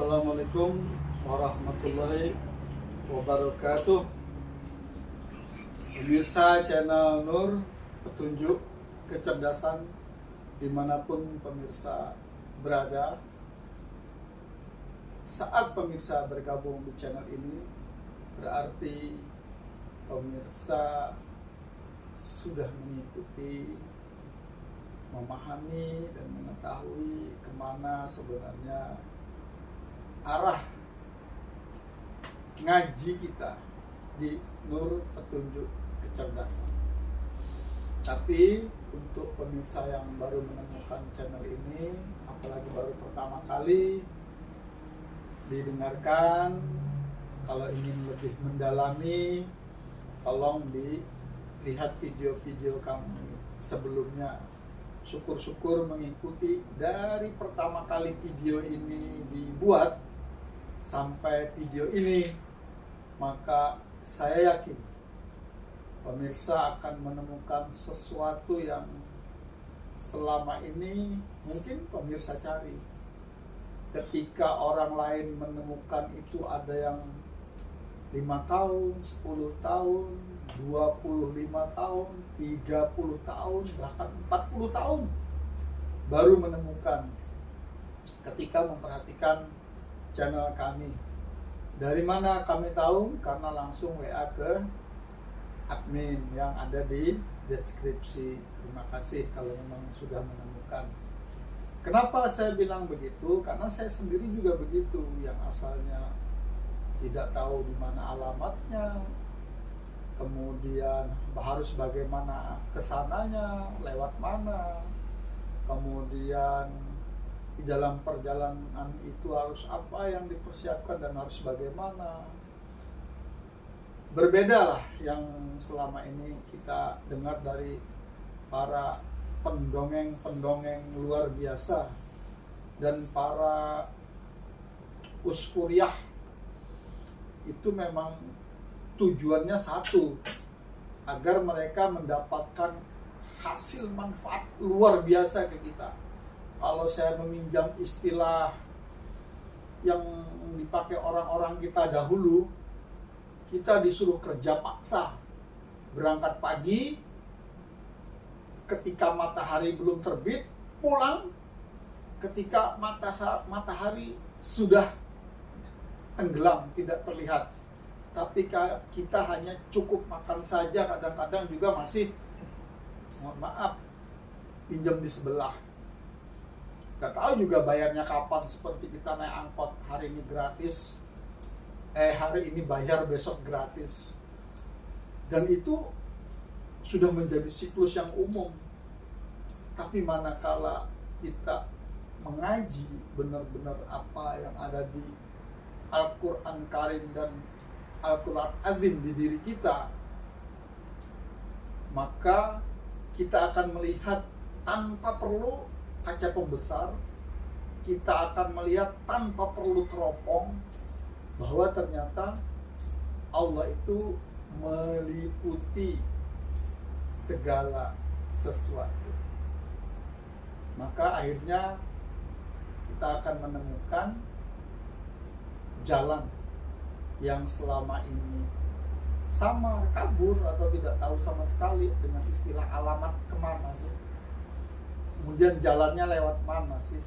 Assalamualaikum warahmatullahi wabarakatuh. Pemirsa channel Nur, petunjuk kecerdasan dimanapun pemirsa berada. Saat pemirsa bergabung di channel ini, berarti pemirsa sudah mengikuti, memahami dan mengetahui kemana sebenarnya arah ngaji kita di Nur Petunjuk Kecerdasan. Tapi untuk pemirsa yang baru menemukan channel ini, apalagi baru pertama kali didengarkan, kalau ingin lebih mendalami, tolong dilihat video-video kami sebelumnya. Syukur-syukur mengikuti dari pertama kali video ini dibuat sampai video ini, maka saya yakin pemirsa akan menemukan sesuatu yang selama ini mungkin pemirsa cari. Ketika orang lain menemukan itu ada yang 5 tahun, 10 tahun, 25 tahun, 30 tahun, bahkan 40 tahun baru menemukan ketika memperhatikan channel kami. Dari mana kami tahu? Karena langsung WA ke admin yang ada di deskripsi. Terima kasih kalau memang sudah menemukan. Kenapa saya bilang begitu? Karena saya sendiri juga begitu, yang asalnya tidak tahu di mana alamatnya, kemudian harus bagaimana kesananya, lewat mana, kemudian di dalam perjalanan itu harus apa yang dipersiapkan dan harus bagaimana. Berbedalah yang selama ini kita dengar dari para pendongeng-pendongeng luar biasa dan para usfuriyah. Itu memang tujuannya satu, agar mereka mendapatkan hasil manfaat luar biasa ke kita. Kalau saya meminjam istilah yang dipakai orang-orang kita dahulu, kita disuruh kerja paksa, berangkat pagi, ketika matahari belum terbit, pulang ketika matahari sudah tenggelam, tidak terlihat. Tapi kita hanya cukup makan saja, kadang-kadang juga masih, mohon maaf, pinjam di sebelah. Gak tahu juga bayarnya kapan, seperti kita naik angkot, hari ini gratis, hari ini bayar, besok gratis. Dan itu sudah menjadi siklus yang umum. Tapi manakala kita mengaji benar-benar apa yang ada di Al-Quran Karim dan Al-Quran Azim di diri kita, maka kita akan melihat tanpa perlu kaca pembesar, kita akan melihat tanpa perlu teropong, bahwa ternyata Allah itu meliputi segala sesuatu. Maka akhirnya kita akan menemukan jalan yang selama ini sama kabur atau tidak tahu sama sekali dengan istilah alamat kemana sih, kemudian jalannya lewat mana sih,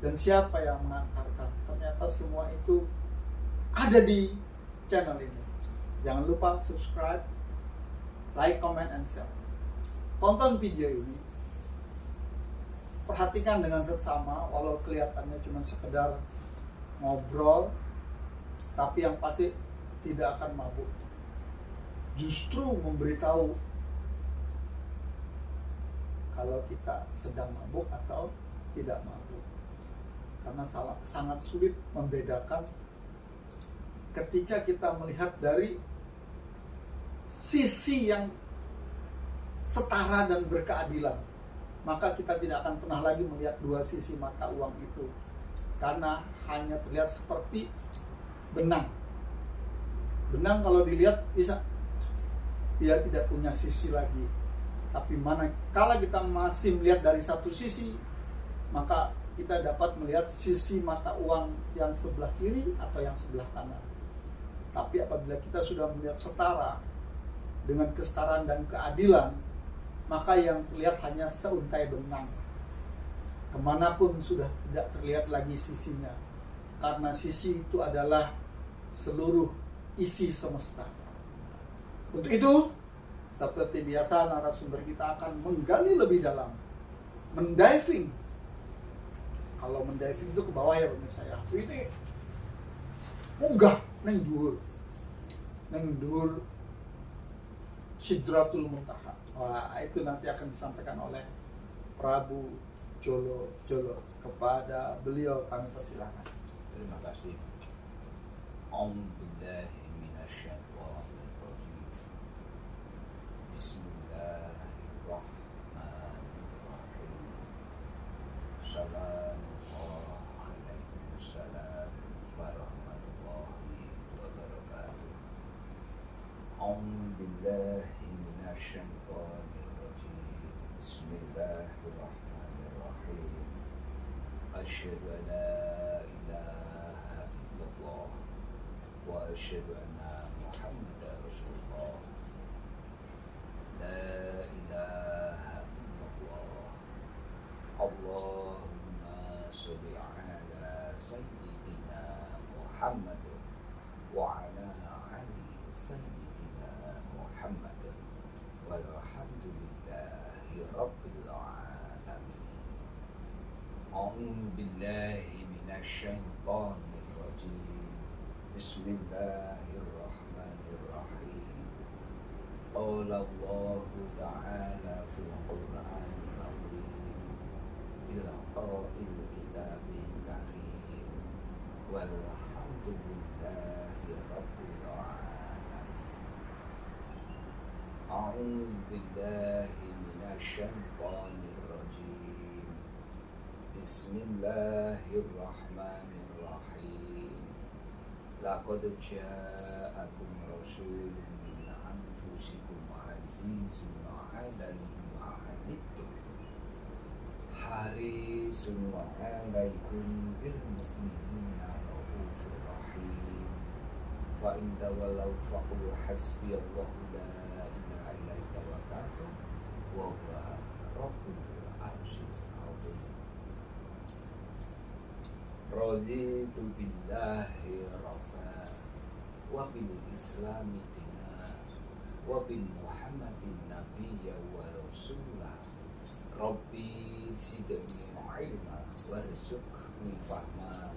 dan siapa yang mengantarkan. Ternyata semua itu ada di channel ini. Jangan lupa subscribe, like, comment, and share. Tonton video ini, perhatikan dengan seksama, walau kelihatannya cuma sekedar ngobrol, tapi yang pasti tidak akan mabuk. Justru memberitahu kalau kita sedang mabuk atau tidak mabuk. Karena sangat sulit membedakan ketika kita melihat dari sisi yang setara dan berkeadilan. Maka kita tidak akan pernah lagi melihat dua sisi mata uang itu, karena hanya terlihat seperti benang. Benang kalau dilihat bisa, dia tidak punya sisi lagi. Tapi mana kala kita masih melihat dari satu sisi, maka kita dapat melihat sisi mata uang yang sebelah kiri atau yang sebelah kanan. Tapi apabila kita sudah melihat setara dengan kesetaraan dan keadilan, maka yang terlihat hanya seuntai benang. Kemanapun sudah tidak terlihat lagi sisinya, karena sisi itu adalah seluruh isi semesta. Untuk itu, seperti biasa narasumber kita akan menggali lebih dalam, mendiving. Kalau mendiving itu ke bawah ya pemirsa ya. Ini munggah neng dhuwur Sidratul Muntaha. Wah, itu nanti akan disampaikan oleh Prabu Jolo. Kepada beliau kami persilakan. Terima kasih. A'udzubillahi minasyaitonirrajim. Bismillahirrahmanirrahim. Waalaikumsalam warahmatullahi wabarakatuh. A'udzubillahi minasyaitonirrajim. Bismillahirrahmanirrahim. Asyhadu an la ilaha illallah wa asyhadu anna Muhammadar Rasulullah. La ilaha illallah. Allahumma sholli ala sayyidina Muhammad wa ala ali sayyidina Muhammad walhamdulillahi rabbil alamin. A'udzu billahi minasyaitonir rajim. Bismillahirrahmanirrahim. Qala Allahu ta'ala fil Qur'anil 'azim bil qa'il kitabil karim walhamdulillahi rabbil alamin. A'udzu billahi minasyaitonir rajim. Bismillahirrahmanirrahim. Laqad ja'akum rasulun min anfusikum azizun 'alaihi ma 'anittum harisun 'alaikum bil mu'minina raufur rahim. Fa in tawallaw faqul hasbiyallahu la ilaha illa huwa tawakkaltu wa huwa rabbul arsyil azim. Raditu billahi rabban wa bil islami dinan wa bin muhammadin nabiyya wa rasulah. Rabbi zidni ilma warzuqni fahma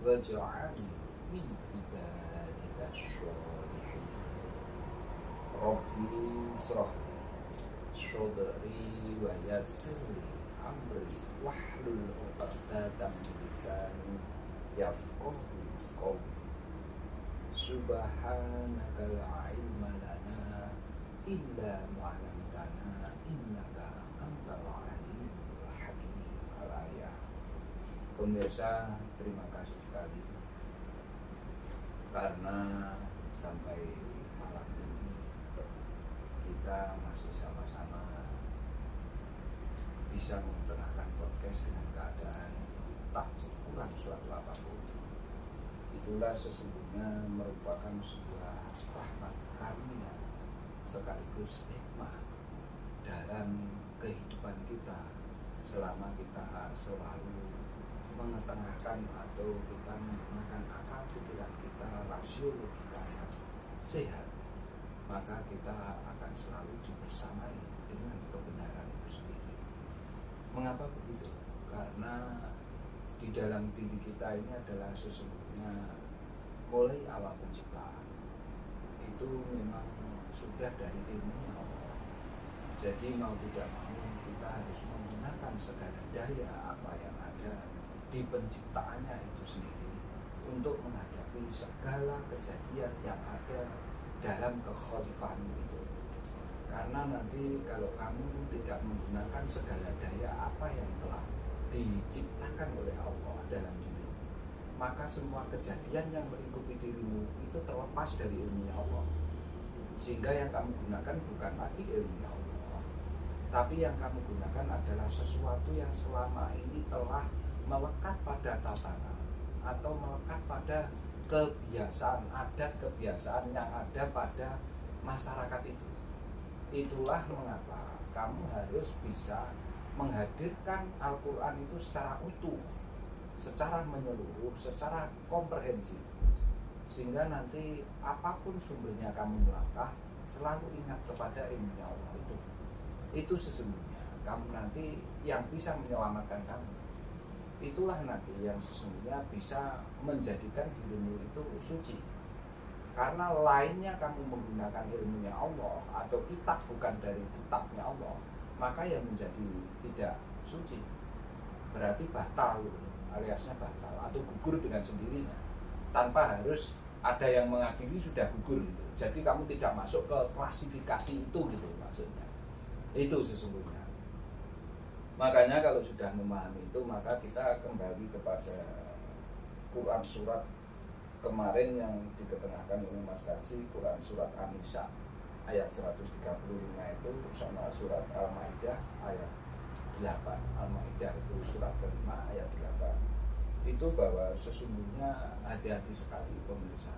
waj'alni min ibadika sholihin. Rabbi israh sadri wa yassir li amri wahlul 'uqdatam min lisani yafqahu qawli. Subhanaka la ilma lana illa ma 'allamtana innaka antal alimul hakim. Al-ayat. Pemirsa, terima kasih sekali karena sampai malam ini kita masih sama-sama bisa mengetengahkan podcast dengan keadaan tak kurang suatu apapun. Itulah sesungguhnya merupakan sebuah rahmat karunia sekaligus hikmah dalam kehidupan kita selama kita selalu mengetengahkan atau kita menggunakan akal pikiran kita, rasio logika yang sehat, maka kita akan selalu dibersamai dengan kebenaran itu sendiri. Mengapa begitu? Karena di dalam diri kita ini adalah sesungguhnya mulai awal penciptaan itu memang sudah dari ilmunya Allah. Jadi mau tidak mau kita harus menggunakan segala daya apa yang ada di penciptaannya itu sendiri untuk menghadapi segala kejadian yang ada dalam kekhalifahan itu. Karena nanti kalau kamu tidak menggunakan segala daya apa yang telah diciptakan oleh Allah dalam dirimu, maka semua kejadian yang melingkupi dirimu itu terlepas dari ilmunya Allah. Sehingga yang kamu gunakan bukan lagi ilmunya Allah, tapi yang kamu gunakan adalah sesuatu yang selama ini telah melekat pada tatanan atau melekat pada kebiasaan, adat kebiasaan yang ada pada masyarakat itu. Itulah mengapa kamu harus bisa menghadirkan Al-Quran itu secara utuh, secara menyeluruh, secara komprehensif, sehingga nanti apapun sumbernya kamu melangkah selalu ingat kepada ilmunya Allah itu sesungguhnya kamu nanti yang bisa menyelamatkan kamu. Itulah nanti yang sesungguhnya bisa menjadikan dirimu itu suci. Karena lainnya kamu menggunakan ilmunya Allah atau kitab bukan dari kitabnya Allah, maka yang menjadi tidak suci, berarti batal gitu, aliasnya batal atau gugur dengan sendirinya tanpa harus ada yang mengadili, sudah gugur gitu. Jadi kamu tidak masuk ke klasifikasi itu gitu maksudnya. Itu sesungguhnya. Makanya kalau sudah memahami itu, maka kita kembali kepada Quran surat kemarin yang diketengahkan oleh Mas Kaji, Quran surat An-Nisa ayat 135 itu sama surat Al-Maidah ayat 8. Al-Maidah itu surat kelima ayat 8. Itu bahwa sesungguhnya hati-hati sekali pemirsa.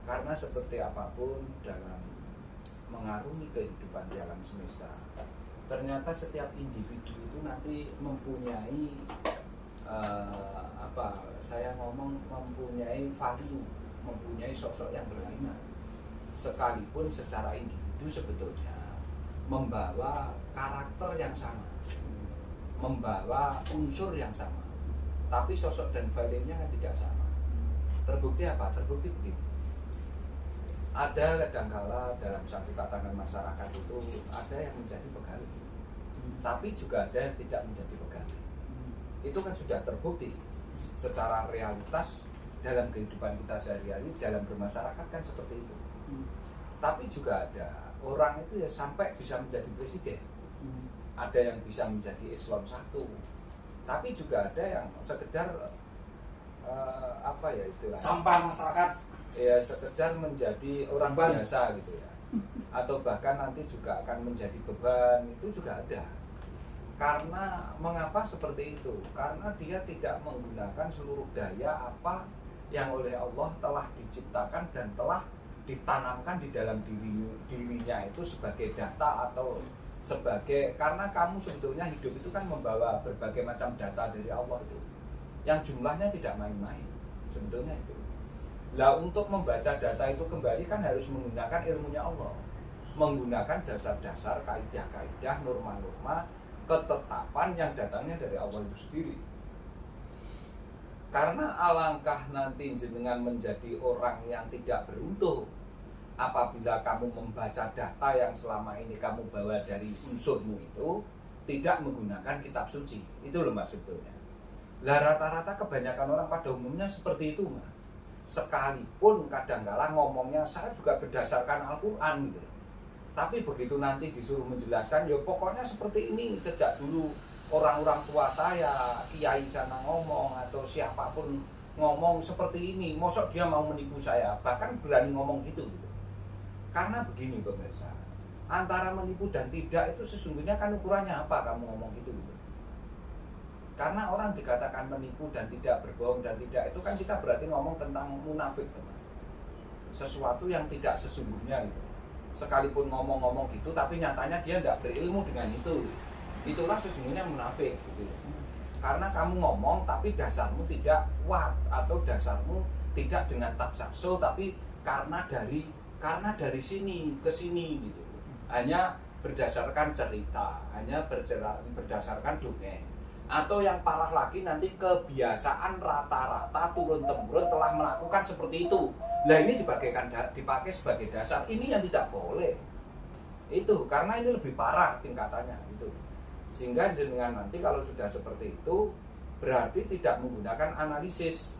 Karena seperti apapun dalam mengarungi kehidupan di alam semesta, ternyata setiap individu itu nanti mempunyai mempunyai value, mempunyai sosok yang berlainan. Sekalipun secara individu sebetulnya membawa karakter yang sama, membawa unsur yang sama, tapi sosok dan value-nya kan tidak sama. Terbukti apa? Terbukti begini. Ada kadangkala dalam satu tatanan masyarakat itu ada yang menjadi pegawai, tapi juga ada yang tidak menjadi pegawai. Itu kan sudah terbukti secara realitas dalam kehidupan kita sehari-hari, dalam bermasyarakat kan seperti itu. Tapi juga ada orang itu ya sampai bisa menjadi presiden, ada yang bisa menjadi eselon 1, tapi juga ada yang sekedar istilahnya sampah masyarakat, ya sekedar menjadi orang biasa gitu ya, atau bahkan nanti juga akan menjadi beban, itu juga ada. Karena mengapa seperti itu? Karena dia tidak menggunakan seluruh daya apa yang oleh Allah telah diciptakan dan telah ditanamkan di dalam dirinya itu sebagai data atau sebagai, karena kamu sebetulnya hidup itu kan membawa berbagai macam data dari Allah itu yang jumlahnya tidak main-main sebetulnya itu. Lah untuk membaca data itu kembali kan harus menggunakan ilmunya Allah, menggunakan dasar-dasar kaidah-kaidah, norma-norma, ketetapan yang datangnya dari Allah itu sendiri. Karena alangkah nanti jenengan menjadi orang yang tidak beruntung apabila kamu membaca data yang selama ini kamu bawa dari unsurmu itu tidak menggunakan kitab suci. Itu loh Mas sebetulnya. Lah rata-rata kebanyakan orang pada umumnya seperti itu Mas. Sekalipun kadangkala ngomongnya saya juga berdasarkan Al-Quran gitu. Tapi begitu nanti disuruh menjelaskan, ya pokoknya seperti ini sejak dulu orang-orang tua saya, kiai sana ngomong atau siapapun ngomong seperti ini, mosok dia mau menipu saya, bahkan berani ngomong gitu. Karena begini pemirsa, antara menipu dan tidak itu sesungguhnya kan ukurannya apa kamu ngomong gitu. Karena orang dikatakan menipu dan tidak, berbohong dan tidak, itu kan kita berarti ngomong tentang munafik teman. Sesuatu yang tidak sesungguhnya gitu. Sekalipun ngomong-ngomong gitu tapi nyatanya dia tidak berilmu dengan itu, itulah sesungguhnya munafik gitu. Karena kamu ngomong tapi dasarmu tidak kuat atau dasarmu tidak dengan taksasul, tapi karena dari sini ke sini gitu, hanya berdasarkan cerita, hanya berdasarkan dongeng, atau yang parah lagi nanti kebiasaan rata-rata turun-temurun telah melakukan seperti itu. Lah ini dipakai sebagai dasar, ini yang tidak boleh. Itu karena ini lebih parah tingkatannya itu. Sehingga jenengan nanti kalau sudah seperti itu berarti tidak menggunakan analisis.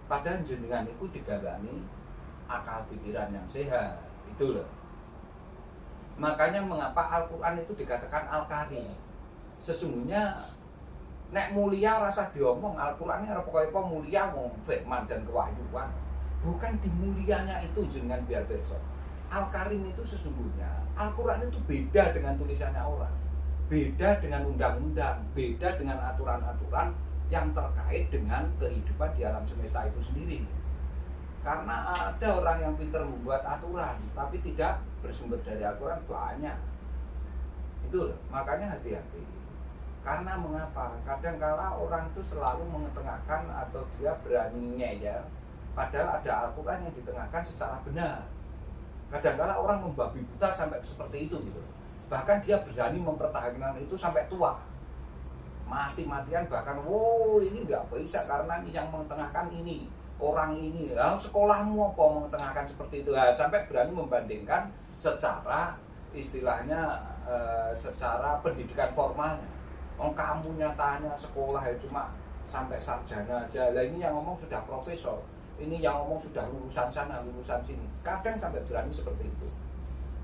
Padahal jenengan itu digalani akal pikiran yang sehat. Itu loh. Makanya mengapa Al-Quran itu dikatakan Al-Karim. Sesungguhnya nek mulia rasa diomong, Al-Quran ini pokoknya mulia wong firman dan kewahyuan. Bukan di mulianya itu jenengan biar besok. Al-Karim itu sesungguhnya Al-Quran itu beda dengan tulisannya orang, beda dengan undang-undang, beda dengan aturan-aturan yang terkait dengan kehidupan di alam semesta itu sendiri. Karena ada orang yang pintar membuat aturan tapi tidak bersumber dari Al-Quran banyak. Itu loh, makanya hati-hati. Karena mengapa? Kadangkala orang itu selalu mengetengahkan atau dia berani ngeyel, padahal ada Al-Quran yang ditengahkan secara benar. Kadangkala orang membabi buta sampai seperti itu gitu. Bahkan dia berani mempertahankan itu sampai tua. Mati-matian bahkan, wow ini nggak bisa karena yang mengetengahkan ini. Orang ini, ya, sekolahmu apa mengetengahkan seperti itu, ya, sampai berani membandingkan secara istilahnya secara pendidikan formalnya. Oh kamu nyatanya sekolah ya cuma sampai sarjana aja, lah ini yang ngomong sudah profesor, ini yang ngomong sudah lulusan sana lulusan sini, kadang sampai berani seperti itu.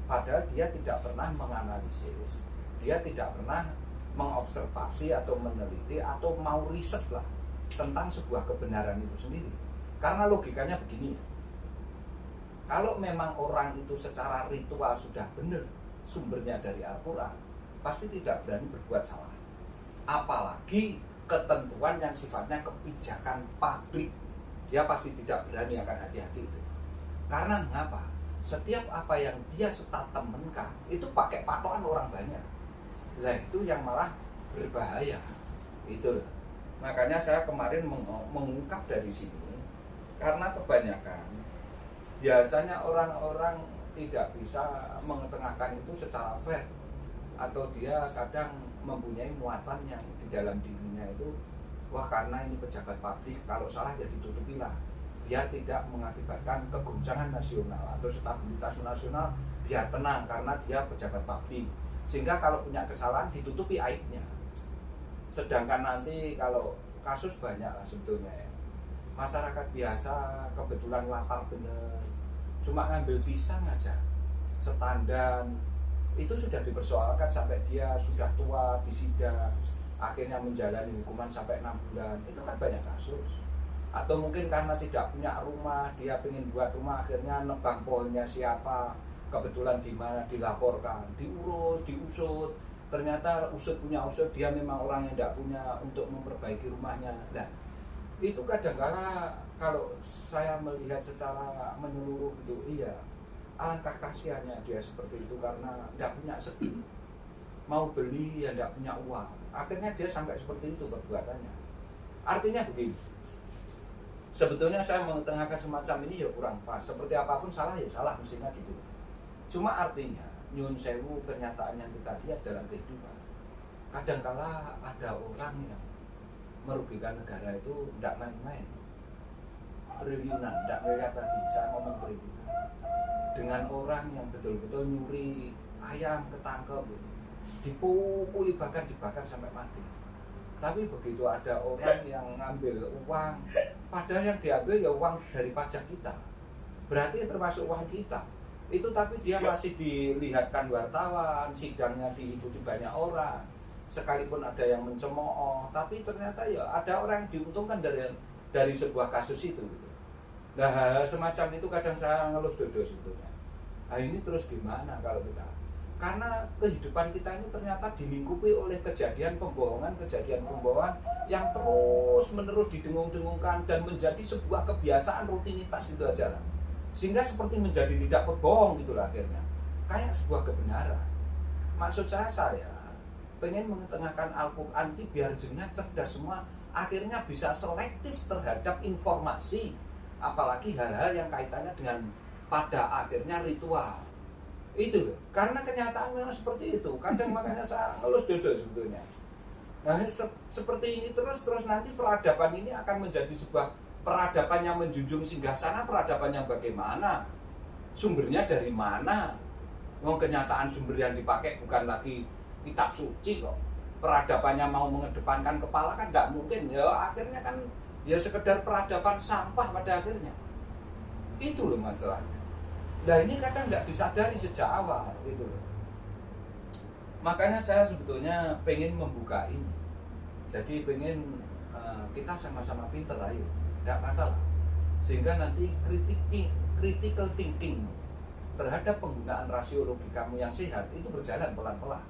Padahal dia tidak pernah menganalisis, dia tidak pernah mengobservasi atau meneliti atau mau riset lah tentang sebuah kebenaran itu sendiri. Karena logikanya begini, kalau memang orang itu secara ritual sudah benar, sumbernya dari Al-Quran, pasti tidak berani berbuat salah. Apalagi ketentuan yang sifatnya kebijakan publik, dia pasti tidak berani, akan hati-hati itu. Karena mengapa? Setiap apa yang dia statementkan, itu pakai patokan orang banyak. Lah itu yang malah berbahaya. Itu loh. Makanya saya kemarin mengungkap dari sini. Karena kebanyakan biasanya orang-orang tidak bisa mengetengahkan itu secara fair, atau dia kadang mempunyai muatan yang di dalam dirinya itu, wah karena ini pejabat publik, kalau salah ya ditutupilah biar tidak mengakibatkan kegoncangan nasional atau stabilitas nasional, biar tenang karena dia pejabat publik, sehingga kalau punya kesalahan ditutupi aibnya. Sedangkan nanti kalau kasus banyak lah sebetulnya ya, masyarakat biasa kebetulan lapar bener, cuma ngambil pisang aja setandan, itu sudah dipersoalkan sampai dia sudah tua disidang, akhirnya menjalani hukuman sampai 6 bulan. Itu kan banyak kasus. Atau mungkin karena tidak punya rumah, dia pengen buat rumah, akhirnya nebang pohonnya siapa, kebetulan di mana dilaporkan, diurus, diusut, ternyata usut punya usut, dia memang orang yang tidak punya untuk memperbaiki rumahnya. Nah itu kadang-kala kalau saya melihat secara menyeluruh itu, iya, alangkah kasihannya dia seperti itu karena tidak punya skill, mau beli ya tidak punya uang, akhirnya dia sampai seperti itu perbuatannya. Artinya begini, sebetulnya saya mengetengahkan semacam ini ya kurang pas, seperti apapun salah ya salah mestinya gitu. Cuma artinya nyun sewu, kenyataan yang kita lihat dalam kehidupan, kadangkala ada orang yang merugikan negara itu tidak main-main, triliunan, tidak melihat lagi, saya ngomong triliunan, dengan orang yang betul-betul nyuri ayam ketangkep, dipukuli bahkan dibakar sampai mati. Tapi begitu ada orang yang ngambil uang, padahal yang diambil ya uang dari pajak kita, berarti termasuk uang kita itu, tapi dia masih dilihatkan wartawan, sidangnya diikuti banyak orang, sekalipun ada yang mencemooh, tapi ternyata ya ada orang yang diuntungkan dari sebuah kasus itu gitu. Nah semacam itu kadang saya ngelus dodo sebetulnya. Nah ini terus gimana kalau kita, karena kehidupan kita ini ternyata dilingkupi oleh kejadian pembohongan yang terus menerus didengung-dengungkan dan menjadi sebuah kebiasaan rutinitas itu aja lah. Sehingga seperti menjadi tidak berbohong gitu lah akhirnya, kayak sebuah kebenaran. Maksud saya pengen mengetengahkan Al-Quran ini biar jenengan cerdas semua, akhirnya bisa selektif terhadap informasi, apalagi hal-hal yang kaitannya dengan pada akhirnya ritual itu loh. Karena kenyataan memang seperti itu kadang, makanya saya ngelus dodo sebetulnya. Nah seperti ini terus nanti peradaban ini akan menjadi sebuah peradaban yang menjunjung singgasana. Peradaban yang bagaimana, sumbernya dari mana? Kenyataan sumber yang dipakai bukan lagi kitab suci kok. Peradabannya mau mengedepankan kepala kan tidak mungkin ya, akhirnya kan ya sekedar peradaban sampah pada akhirnya. Itu loh masalahnya. Nah ini kadang tidak disadari sejak awal gitu loh. Makanya saya sebetulnya pengen membuka ini, jadi pengen kita sama-sama pinter, ayo, tidak masalah, sehingga nanti critical thinking terhadap penggunaan rasio logikamu yang sehat itu berjalan pelan-pelan.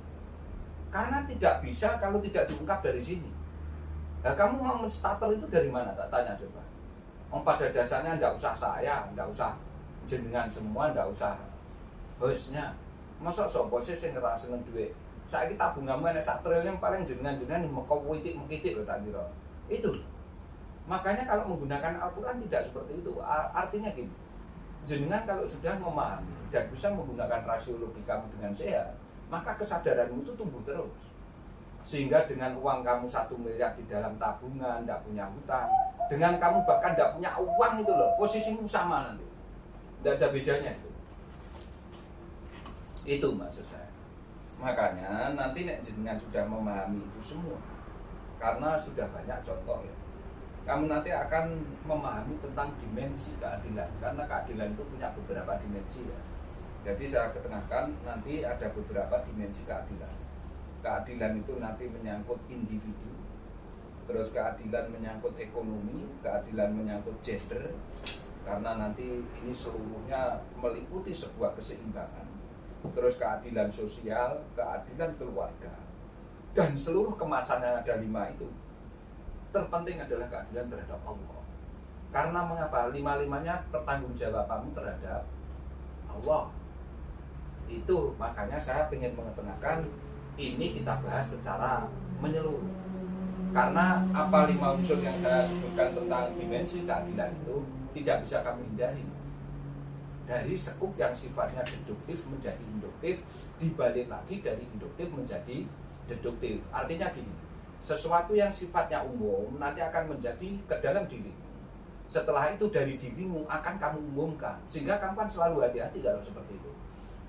Karena tidak bisa kalau tidak diungkap dari sini. Nah, kamu mau starter itu dari mana? Tak tanya coba. Pada dasarnya ndak usah saya, ndak usah jenengan semua, ndak usah hostnya. Masa sopo sih sing ngerasa duit? Saiki tabunganmu enek 1 triliun paling jenengan mekitik loh tak kira. Itu. Makanya kalau menggunakan Al-Qur'an tidak seperti itu. Artinya gini. Jenengan kalau sudah memahami dan bisa menggunakan rasio logikamu dengan sehat, maka kesadaranmu itu tumbuh terus. Sehingga dengan uang kamu 1 miliar di dalam tabungan, tidak punya hutang, dengan kamu bahkan tidak punya uang itu loh, posisimu sama nanti. Tidak ada bedanya itu. Itu maksud saya. Makanya nanti nek jenengan sudah memahami itu semua, karena sudah banyak contoh ya, kamu nanti akan memahami tentang dimensi keadilan, karena keadilan itu punya beberapa dimensi ya. Jadi saya ketengahkan nanti ada beberapa dimensi keadilan. Keadilan itu nanti menyangkut individu, terus keadilan menyangkut ekonomi, keadilan menyangkut gender, karena nanti ini seluruhnya meliputi sebuah keseimbangan. Terus keadilan sosial, keadilan keluarga, dan seluruh kemasannya ada 5 itu. Terpenting adalah keadilan terhadap Allah. Karena mengapa? 5-5-nya pertanggungjawabanmu terhadap Allah. Itu makanya saya ingin mengetengahkan ini kita bahas secara menyeluruh. Karena apa 5 unsur yang saya sebutkan tentang dimensi keadilan itu tidak bisa kami hindari. Dari skup yang sifatnya deduktif menjadi induktif, dibalik lagi dari induktif menjadi deduktif. Artinya gini, sesuatu yang sifatnya umum nanti akan menjadi ke dalam dirimu. Setelah itu dari dirimu akan kamu umumkan. Sehingga kamu kan selalu hati-hati kalau seperti itu.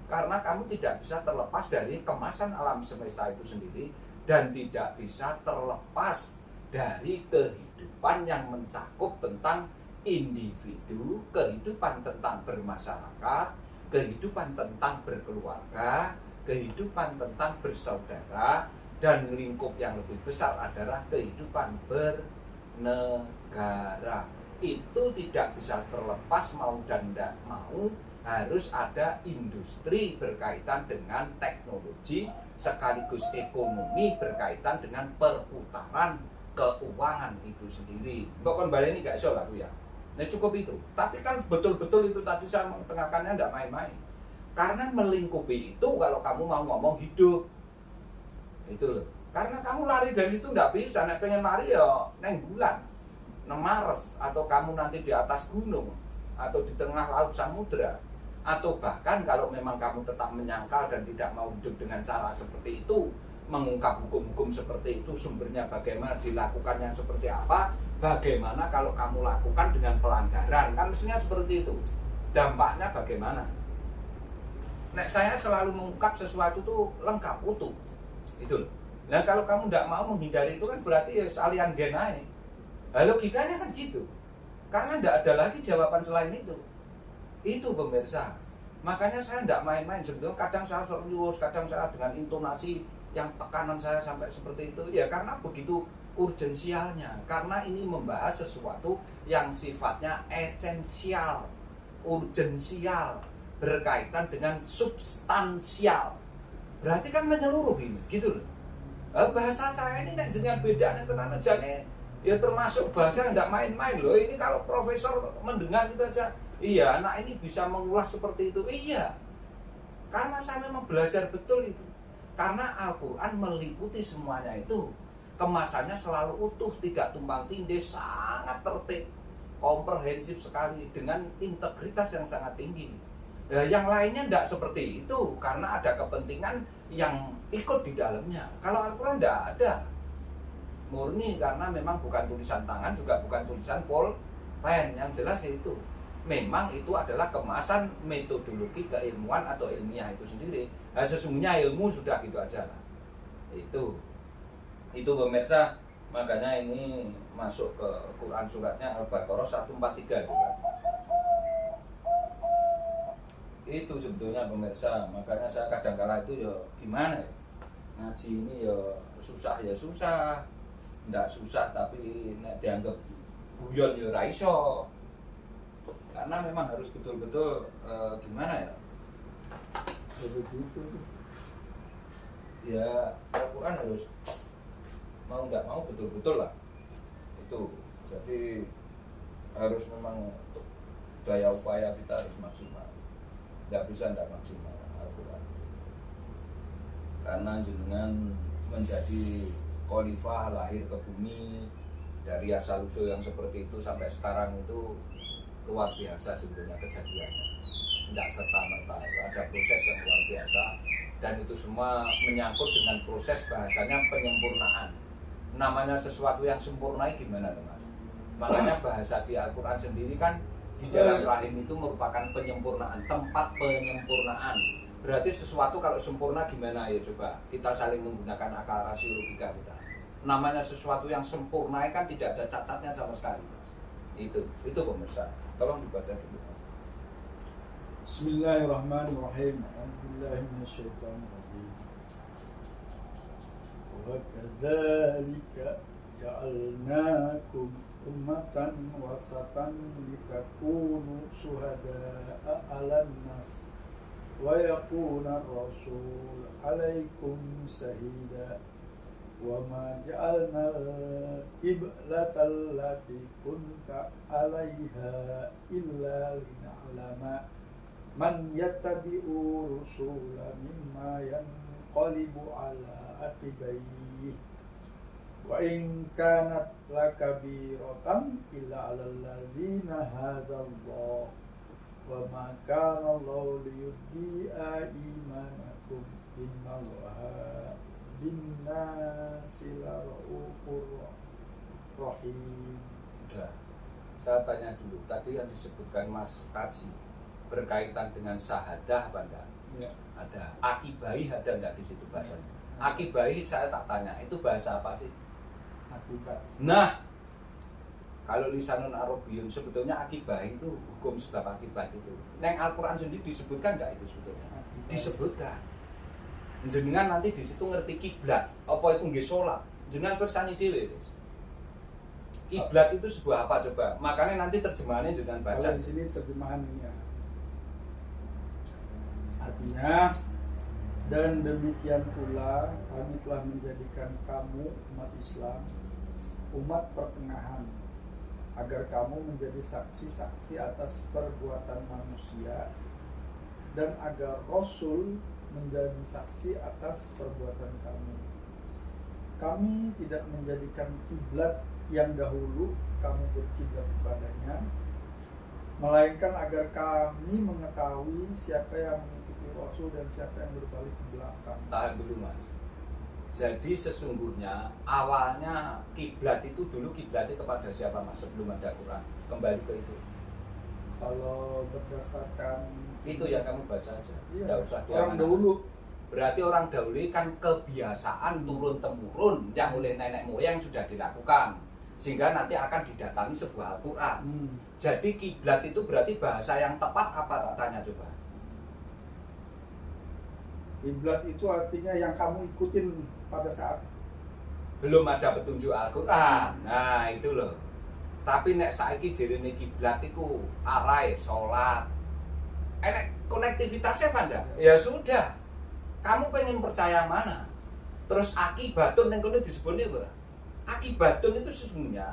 Karena kamu tidak bisa terlepas dari kemasan alam semesta itu sendiri, dan tidak bisa terlepas dari kehidupan yang mencakup tentang individu, kehidupan tentang bermasyarakat, kehidupan tentang berkeluarga, kehidupan tentang bersaudara, dan lingkup yang lebih besar adalah kehidupan bernegara. Itu tidak bisa terlepas mau dan tidak mau, harus ada industri berkaitan dengan teknologi, sekaligus ekonomi berkaitan dengan perputaran keuangan itu sendiri. Mbak kembali ini gak iso lah ya. Nah cukup itu. Tapi kan betul-betul itu tadi saya mengetengahkannya tidak main-main. Karena melingkupi itu kalau kamu mau ngomong hidup, itu loh. Karena kamu lari dari situ tidak bisa. Nek pengen lari ya neng bulan, neng Mars, atau kamu nanti di atas gunung, atau di tengah laut samudra, atau bahkan kalau memang kamu tetap menyangkal dan tidak mau hidup dengan cara seperti itu, mengungkap hukum-hukum seperti itu, sumbernya bagaimana, dilakukannya seperti apa, bagaimana kalau kamu lakukan dengan pelanggaran, kan mestinya seperti itu. Dampaknya bagaimana? Nek saya selalu mengungkap sesuatu itu lengkap, utuh. Itu loh. Nah kalau kamu tidak mau menghindari itu kan berarti ya sekalian genai. Nah, logikanya kan gitu. Karena tidak ada lagi jawaban selain itu. Itu pemirsa. Makanya saya tidak main-main sebetulnya. Kadang saya serius, kadang saya dengan intonasi yang tekanan saya sampai seperti itu. Ya karena begitu urgensialnya. Karena ini membahas sesuatu yang sifatnya esensial, urgensial, berkaitan dengan substansial. Berarti kan menyeluruh ini, gitu loh. Bahasa saya ini nek jenengan beda nek tenan jane ya termasuk bahasa yang tidak main-main loh. Ini kalau profesor mendengar itu aja, iya anak ini bisa mengulas seperti itu. Iya. Karena saya memang belajar betul itu. Karena Al-Qur'an meliputi semuanya itu. Kemasannya selalu utuh, tidak tumpang tindih, sangat tertib, komprehensif sekali dengan integritas yang sangat tinggi. Nah, yang lainnya tidak seperti itu karena ada kepentingan yang ikut di dalamnya. Kalau Al-Quran tidak ada, murni karena memang bukan tulisan tangan, juga bukan tulisan pulpen. Yang jelas itu memang itu adalah kemasan metodologi keilmuan atau ilmiah itu sendiri. Nah, sesungguhnya ilmu sudah gitu aja lah. Itu pemirsa. Makanya ini masuk ke Quran suratnya Al-Baqarah 143 juga. Itu sebetulnya pemirsa. Makanya saya kadang-kala itu ya gimana ya, ngaji ini ya susah, nggak susah tapi nek dianggap guyon ya ra iso. Karena memang harus betul-betul gimana ya, begitu ya, Al-Quran harus mau nggak mau betul-betul lah Itu jadi harus memang daya upaya kita harus maksimal, nggak bisa nggak maksimal Al-Quran. Karena jenengan menjadi khalifah lahir ke bumi dari asal usul yang seperti itu sampai sekarang itu luar biasa sebetulnya kejadiannya, tidak serta merta, ada proses yang luar biasa, dan itu semua menyangkut dengan proses bahasanya penyempurnaan. Namanya sesuatu yang sempurna gimana Mas? Makanya bahasa di Al-Quran sendiri kan di dalam rahim itu merupakan penyempurnaan, tempat penyempurnaan. Berarti sesuatu kalau sempurna gimana ya, coba kita saling menggunakan akal rasi logika kita. Namanya sesuatu yang sempurna kan tidak ada cacatnya sama sekali Mas. Itu pemirsa, tolong dibaca dulu. Bismillahirrahmanirrahim. Alhamdulillahirrahmanirrahim. Wa kadzalika ja'alnakum ummatan wasatan litakunu syuhada'a 'alan nas wa yakuna ar-rasul 'alaikum shahida wa ma ja'alna qiblatal lati kunta 'alaiha illa lina'lama man yattabi'u rusula mimma yanqalibu 'ala aqibaihi wa in kanat lakabiratan illa 'alal ladzina hadallah wa ma kana Allahu liyudhi'a imanakum innallaha bin-nasi laraufur rahim. Sudah, saya tanya dulu, tadi yang disebutkan Mas Kaji berkaitan dengan syahadah apa enggak? Ya. Ada. Akibai ada enggak di situ bahasanya? Akibai saya tak tanya, itu bahasa apa sih? Akibat. Nah, kalau lisanun Arabiyyun sebetulnya akibai itu hukum sebab akibat itu. Neng Al-Quran sendiri disebutkan enggak itu sebetulnya? Akibat. Disebutkan. Jenengan nanti di situ ngerti kiblat, apa itu nggih salat. Jenengan pirsani dhewe, Guys. Kiblat itu sebuah apa coba? Makanya nanti terjemahannya jenengan baca. Kalau di sini terjemahan ini ya. Artinya, dan demikian pula kami telah menjadikan kamu umat Islam, umat pertengahan, agar kamu menjadi saksi-saksi atas perbuatan manusia, dan agar Rasul menjadi saksi atas perbuatan kamu. Kami tidak menjadikan kiblat yang dahulu kamu berkiblat kepadanya, melainkan agar kami mengetahui siapa yang mengikuti Rasul dan siapa yang berbalik ke belakang. Tahan dulu Mas. Jadi sesungguhnya awalnya kiblat itu dulu kiblatnya kepada siapa Mas sebelum ada Quran? Kembali ke itu. Kalau berdasarkan Itu yang kamu baca aja. iya, Nggak usah orang diangan. dahulu. Berarti orang dahulu kan kebiasaan turun temurun yang oleh nenek moyang sudah dilakukan, sehingga nanti akan didatangi sebuah Al-Quran. Jadi kiblat itu berarti bahasa yang tepat apa tak tanya coba? Kiblat itu artinya yang kamu ikutin pada saat Belum ada petunjuk Al-Quran. Nah itu loh. Tapi nek saiki jerene kiblat iku arai salat. Enek konektivitasnya apa ndak? Ya sudah. Kamu pengen percaya mana? Terus akibatun yang kono disebutnya apa? Akibatun itu sesungguhnya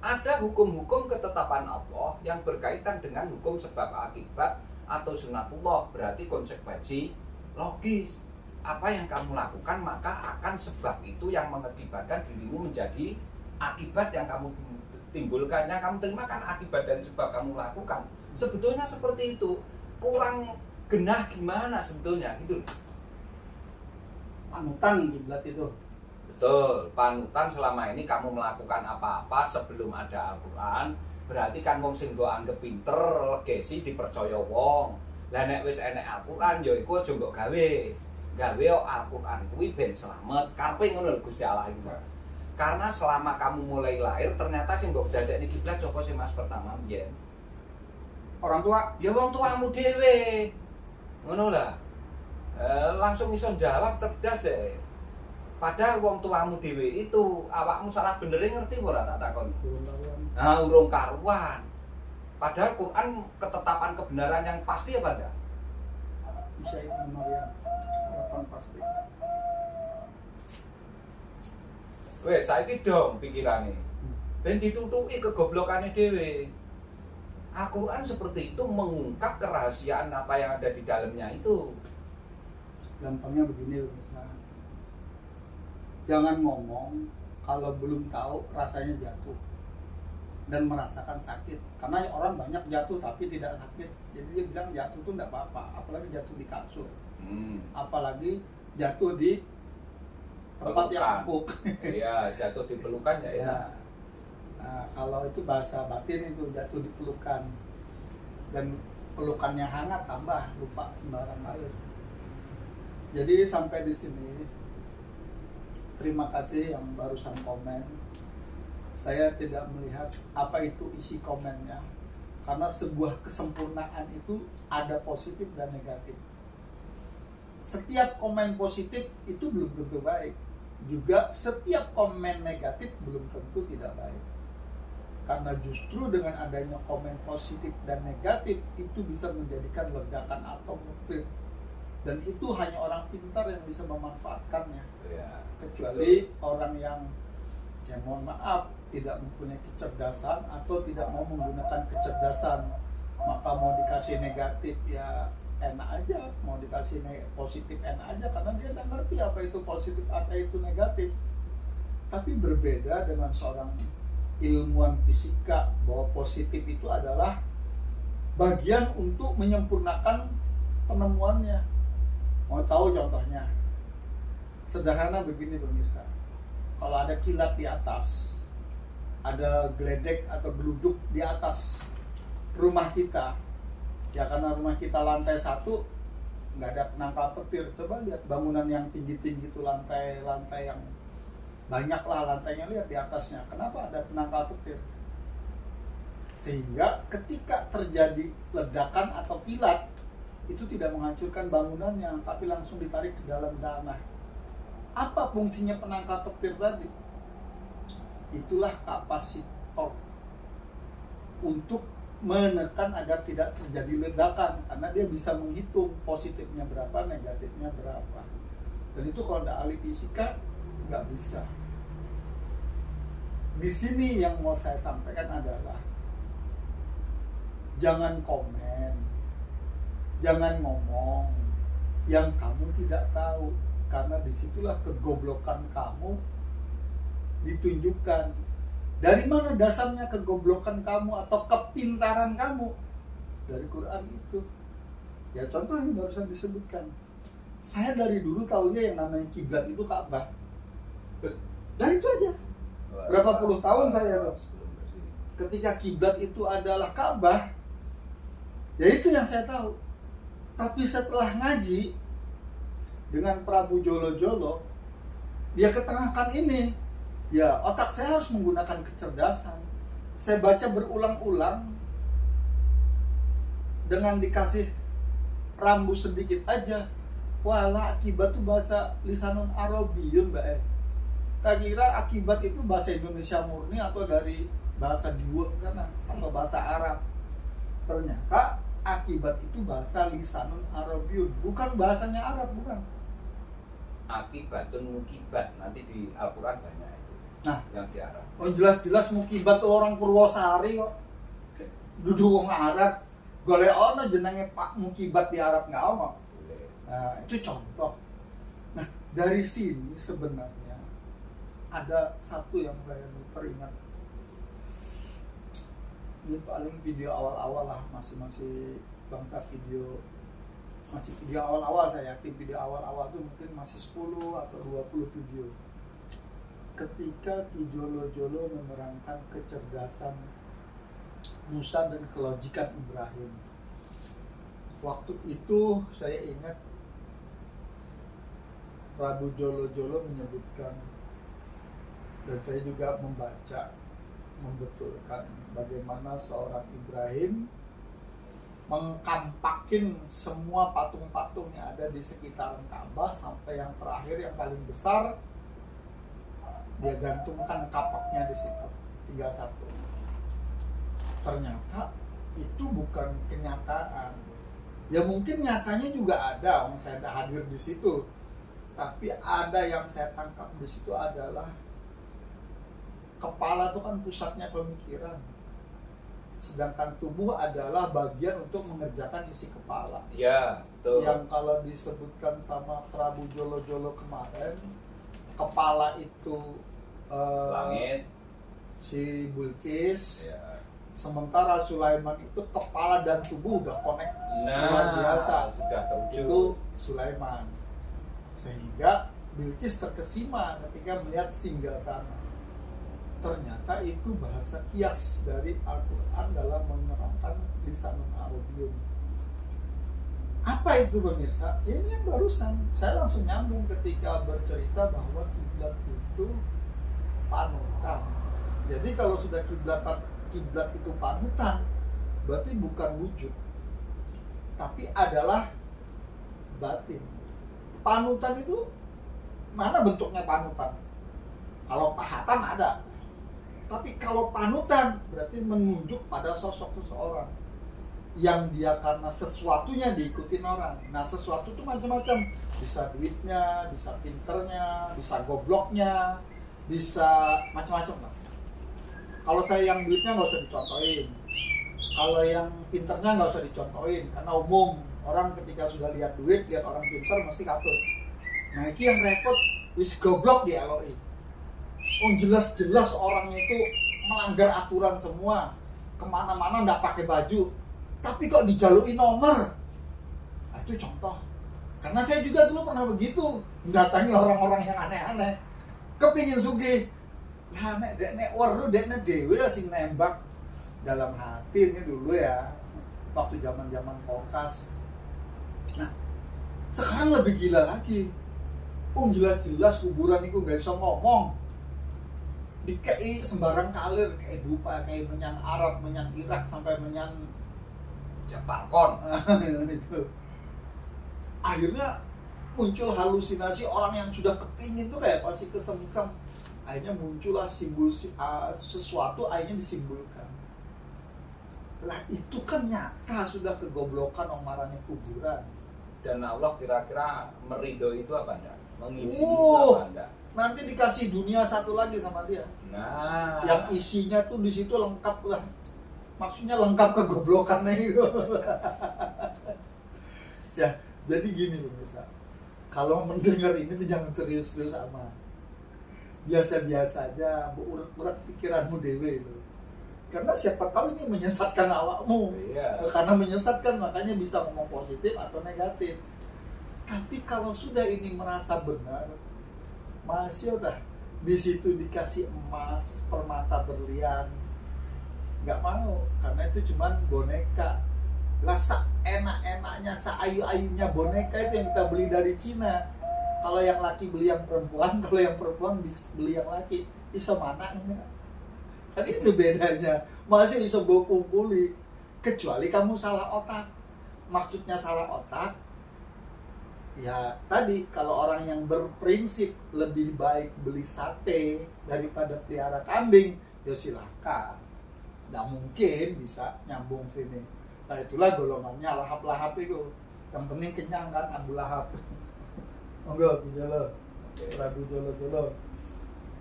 ada hukum-hukum ketetapan Allah yang berkaitan dengan hukum sebab akibat atau sunatullah, berarti konsekuensi logis. Apa yang kamu lakukan maka akan sebab itu yang mengakibatkan dirimu menjadi akibat yang kamu timbulkan. Yang kamu terima kan akibat dari sebab kamu lakukan. Sebetulnya seperti itu. Kurang genah gimana sebetulnya gitu. panutan kiblat itu. Betul, panutan selama ini kamu melakukan apa-apa sebelum ada Al-Quran, berarti kan wong sing mbok anggap pinter, legesi dipercaya wong. Lah nek wis enek Al-Quran ya iku aja mbok gawe. Gawe Al-Quran kuwi ben slamet. Karepe ngono lho Gusti Allah iki, Mas. Karena selama kamu mulai lahir ternyata sing mbok dadekne kiblat sapa sih Mas pertama mbiyen? Orang tua. Ya wong tuamu dhewe. Ngono lah. Langsung iso jawab cerdas deh. Padahal wong tuamu dhewe itu awakmu salah bener ngerti ora tak takon. Nah, urung karuan. Padahal Quran ketetapan kebenaran yang pasti apa enggak? Isa Ibnu Maryam, harapan pasti. Wes saiki dong pikirane. ben ditutuki kegoblokane dhewe. Al-Quran seperti itu mengungkap kerahasiaan apa yang ada di dalamnya itu. Gampangnya begini misalnya, jangan ngomong kalau belum tahu rasanya jatuh dan merasakan sakit. Karena orang banyak jatuh tapi tidak sakit, jadi dia bilang jatuh tuh tidak apa-apa, apalagi jatuh di kasur, apalagi jatuh di tempat yang empuk. Iya, jatuh di pelukan ya. Ya. Nah, kalau itu bahasa batin itu jatuh di pelukan, dan pelukannya hangat tambah lupa sembarang air. Jadi sampai di sini, terima kasih yang barusan komen. Saya tidak melihat apa itu isi komennya, karena sebuah kesempurnaan itu ada positif dan negatif. Setiap komen positif itu belum tentu baik, juga setiap komen negatif belum tentu tidak baik. Karena justru dengan adanya komen positif dan negatif itu bisa menjadikan ledakan atom nuklir, dan itu hanya orang pintar yang bisa memanfaatkannya. Ya, Kecuali orang yang mohon maaf tidak mempunyai kecerdasan atau tidak mau menggunakan kecerdasan, maka mau dikasih negatif ya enak aja, mau dikasih positif enak aja, karena dia nggak ngerti apa itu positif atau itu negatif. Tapi berbeda dengan seorang ilmuwan fisika, bahwa positif itu adalah bagian untuk menyempurnakan penemuannya. Mau tahu contohnya? Sederhana begini pemirsa, kalau ada kilat di atas, ada geledek atau geluduk di atas rumah kita, ya karena rumah kita lantai 1 nggak ada penangkal petir. Coba lihat bangunan yang tinggi-tinggi itu, lantai yang banyak lah lantainya, lihat di atasnya, kenapa ada penangkal petir? Sehingga ketika terjadi ledakan atau kilat itu tidak menghancurkan bangunannya, tapi langsung ditarik ke dalam tanah. Apa fungsinya penangkal petir tadi? Itulah kapasitor untuk menekan agar tidak terjadi ledakan, karena dia bisa menghitung positifnya berapa, negatifnya berapa. Dan itu kalau ada ahli fisika nggak bisa. Di sini yang mau saya sampaikan adalah jangan komen, jangan ngomong yang kamu tidak tahu, karena disitulah kegoblokan kamu ditunjukkan. Dari mana dasarnya kegoblokan kamu atau kepintaran kamu? Dari Quran itu. Ya contoh yang barusan disebutkan. Saya dari dulu tahunya yang namanya kiblat itu Ka'bah. Nah itu aja. Berapa puluh tahun saya loh. Ketika kiblat itu adalah Ka'bah, ya itu yang saya tahu. Tapi setelah ngaji dengan Prabu Jolo-Jolo, dia ketengahkan ini. Ya, otak saya harus menggunakan kecerdasan. Saya baca berulang-ulang dengan dikasih rambu sedikit aja. Wala akibat itu bahasa lisanun Arabiyun, Mbak. Tak kira akibat itu bahasa Indonesia murni atau dari bahasa Diwa sana atau bahasa Arab. Ternyata akibat itu bahasa lisanun Arabiyun, bukan bahasanya Arab, bukan. Akibatun mukibat, nanti di Al-Quran banyak itu. Nah, yang di Arab. Oh jelas-jelas mukibat tuh orang Purwosari kok. Duduk wong Arab. Golek ono jenenge Pak Mukibat di Arab nggak ono. Nah, itu contoh. Nah, dari sini sebenarnya ada satu yang saya teringat. Ini paling video awal-awal lah, masih bangsa video. Masih video awal-awal, saya yakin video awal-awal itu mungkin masih 10 atau 20 video. Ketika Ki Jolo-Jolo menerangkan kecerdasan Musa dan kelojikan Ibrahim. Waktu itu saya ingat Prabu Jolo-Jolo menyebutkan, dan saya juga membaca, membetulkan bagaimana seorang Ibrahim mengkampakin semua patung-patung yang ada di sekitaran Ka'bah sampai yang terakhir yang paling besar, dia gantungkan kapaknya di situ, tinggal satu. Ternyata itu bukan kenyataan. Ya mungkin nyatanya juga ada, saya tidak hadir di situ. Tapi ada yang saya tangkap di situ adalah Kepala itu kan pusatnya pemikiran, sedangkan tubuh adalah bagian untuk mengerjakan isi kepala. Ya, betul. Yang kalau disebutkan sama Prabu Jolo-Jolo kemarin, kepala itu Langit. si Bilqis, Ya. sementara Sulaiman itu kepala dan tubuh udah connect luar biasa. Sudah terwujud. Itu Sulaiman, sehingga Bilqis terkesima ketika melihat singgasana. Ternyata itu bahasa kias dari Al-Quran dalam menerangkan lisanul Arabiyyun. Apa itu pemirsa? Ini yang barusan saya langsung nyambung ketika bercerita bahwa kiblat itu panutan. Jadi kalau sudah kiblat itu panutan, berarti bukan wujud, tapi adalah batin. Panutan itu mana bentuknya panutan? Kalau pahatan ada, tapi kalau panutan berarti menunjuk pada sosok seseorang yang dia karena sesuatunya diikutin orang. Nah, sesuatu itu macam-macam, bisa duitnya, bisa pinternya, bisa gobloknya, bisa macam-macam lah. Kalau saya yang duitnya nggak usah dicontohin, kalau yang pinternya nggak usah dicontohin, karena umum orang ketika sudah lihat duit, lihat orang pinter mesti katut. Nah, ini yang repot, wis goblok dialoi. Jelas-jelas orang itu melanggar aturan semua, kemana-mana nggak pakai baju, tapi kok dijalui nomor. Nah, itu contoh. Karena saya juga dulu pernah begitu, mendatangi orang-orang yang aneh-aneh, kepingin sugih. Nah, nek waru dekne dewe lah sing nembak dalam hati ini dulu ya, waktu zaman-zaman Polkas. Nah, sekarang lebih gila lagi. Jelas-jelas kuburan itu nggak bisa ngomong, dikei sembarang kalir, kayak dupa, kayak menyan Arab, menyan Irak, sampai menyan Japarkon. itu. Akhirnya muncul halusinasi, orang yang sudah kepingin tuh kayak pasti kesemkam. Akhirnya muncullah simbol sesuatu, akhirnya disimbolkan. Lah itu kan nyata sudah kegoblokan omarannya kuburan. Dan Allah kira-kira merido itu apa enggak? Mengisi itu Oh, apa enggak? nanti dikasih dunia satu lagi sama dia. Nah, Yang isinya tuh di situ lengkap lah. Maksudnya lengkap kegoblokannya itu. Ya, jadi gini pemirsa. Kalau mendengar ini tuh jangan serius-serius amat. Biasa-biasa aja, berurat-urat pikiranmu dewe itu. Karena siapa tahu ini menyesatkan awakmu. iya. Karena menyesatkan makanya bisa ngomong positif atau negatif. Tapi kalau sudah ini merasa benar, masih udah di situ dikasih emas, permata berlian, nggak mau, karena itu cuman boneka. Lah enak-enaknya, ayu-ayunya boneka itu yang kita beli dari Cina. Kalau yang laki beli yang perempuan, kalau yang perempuan beli yang laki, iso mana enggak? Kan itu bedanya. Masih iso gue kumpuli, kecuali kamu salah otak. Maksudnya salah otak, ya tadi kalau orang yang berprinsip lebih baik beli sate daripada pelihara kambing, ya silakan. Nggak mungkin bisa nyambung sini. Nah itulah golongannya lahap-lahap itu. Yang penting kenyang kan, Abu Lahab. Monggo, Jolo. Prabu Jolo-Jolo.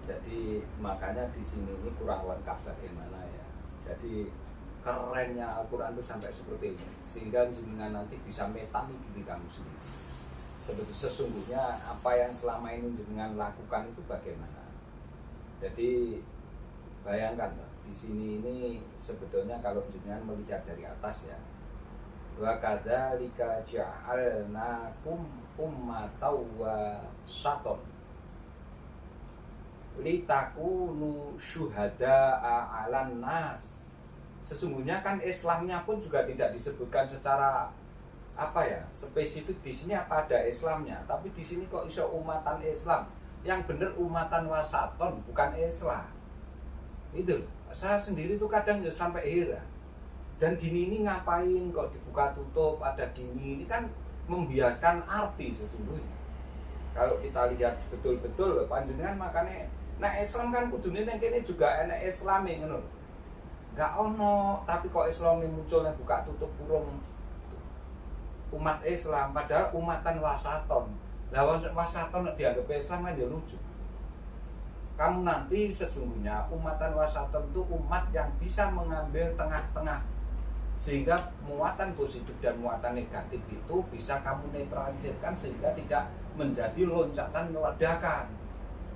Jadi makanya di sini ini kurang lengkap bagaimana ya. Jadi kerennya Al-Quran itu sampai seperti ini, sehingga jenengan nanti bisa metani diri kamu sendiri. Sesungguhnya apa yang selama ini jenengan lakukan itu bagaimana. Jadi bayangkan di sini ini sebetulnya kalau jenengan melihat dari atas ya, wa kadzalika ja'alnakum ummatan wasatan litakunu syuhada'a 'alan nas. Sesungguhnya kan Islamnya pun juga tidak disebutkan secara apa ya, spesifik di sini apa ada Islamnya, tapi di sini kok iso umatan Islam. Yang bener umatan wasaton, bukan Islam. Itu saya sendiri tuh kadang ya sampai heran. Dan gini ini ngapain kok dibuka tutup, ada gini, ini kan membiaskan arti sesungguhnya. Kalau kita lihat betul-betul panjenengan makanya nah Islam kan kudune nek kene juga enek Islame ngono. Enggak ono, tapi kok Islame muncul nek buka tutup kurung umat Islam, padahal umatan wasaton. Lawan wasaton nek dianggap Islam kan ya lucu. kamu nanti sesungguhnya umatan wasaton itu umat yang bisa mengambil tengah-tengah, sehingga muatan positif dan muatan negatif itu bisa kamu netralisirkan sehingga tidak menjadi loncatan ledakan.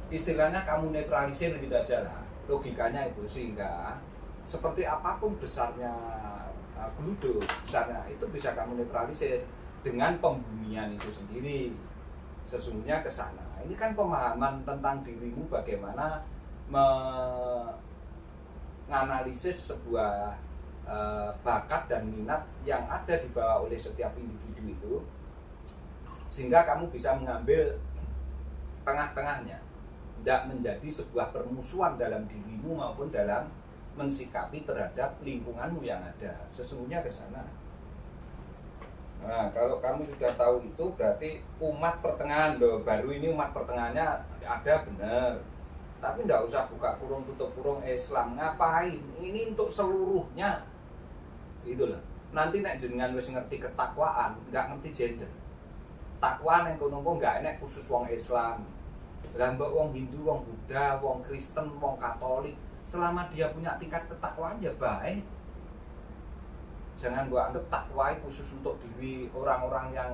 Istilahnya kamu netralisir gitu aja lah, logikanya itu. Sehingga seperti apapun besarnya gluduk, besarnya itu bisa kamu netralisir dengan pembumian itu sendiri. Sesungguhnya ke sana. Ini kan pemahaman tentang dirimu, bagaimana menganalisis sebuah bakat dan minat yang ada dibawa oleh setiap individu itu, sehingga kamu bisa mengambil tengah-tengahnya, tidak menjadi sebuah permusuhan dalam dirimu maupun dalam mensikapi terhadap lingkunganmu yang ada. Sesungguhnya ke sana. Nah, kalau kamu sudah tahu itu, berarti umat pertengahan loh. Baru ini umat pertengahannya ada, benar. Tapi tidak usah buka kurung tutup kurung Islam. Ngapain? Ini untuk seluruhnya. Itu loh. Nanti nek jenengan wis ngerti ketakwaan, nggak ngerti gender. Takwa yang kono nggak enek khusus wong Islam. Lah mbok wong Hindu, wong Buddha, wong Kristen, wong Katolik, selama dia punya tingkat ketakwaan ya baik. Jangan gua anggap takwa khusus untuk diri orang-orang yang,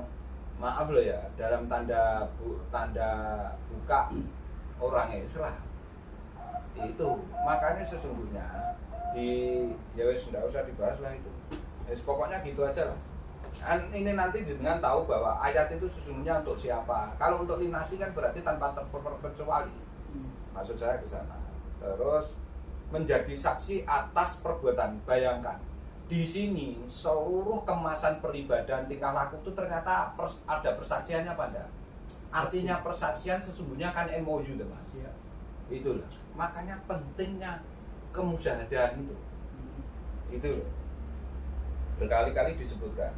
maaf loh ya, dalam tanda buka orang Islam. Itu makanya sesungguhnya ya wes nggak usah dibahas lah itu. Pokoknya gitu aja lah. Ini nanti jangan tahu bahwa ayat itu sesungguhnya untuk siapa. Kalau untuk linasi kan berarti tanpa terkecuali. Maksud saya ke sana. Terus menjadi saksi atas perbuatan. Bayangkan di sini seluruh kemasan peribadahan tingkah laku itu ternyata ada persaksiannya pada. Artinya persaksian sesungguhnya kan MOU tuh Mas. Ya. Itulah. Makanya pentingnya kemusyahadahan itu. Itu loh. Berkali-kali disebutkan.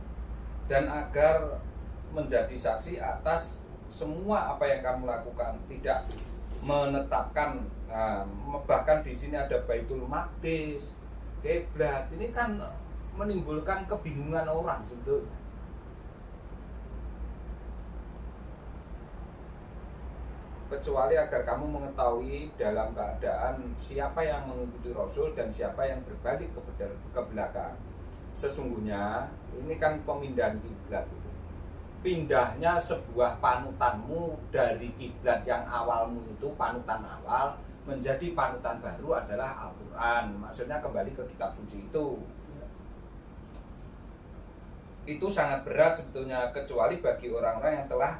Dan agar menjadi saksi atas semua apa yang kamu lakukan, tidak menetapkan, bahkan di sini ada Baitul Maqdis, kiblat. Ini kan menimbulkan kebingungan orang sebetulnya. Kecuali agar kamu mengetahui dalam keadaan siapa yang mengikuti Rasul dan siapa yang berbalik ke belakang. Sesungguhnya ini kan pemindahan kiblat itu. Pindahnya sebuah panutanmu dari kiblat yang awalmu itu panutan awal menjadi panutan baru adalah Al-Quran. Maksudnya kembali ke kitab suci itu. Itu sangat berat sebetulnya, kecuali bagi orang-orang yang telah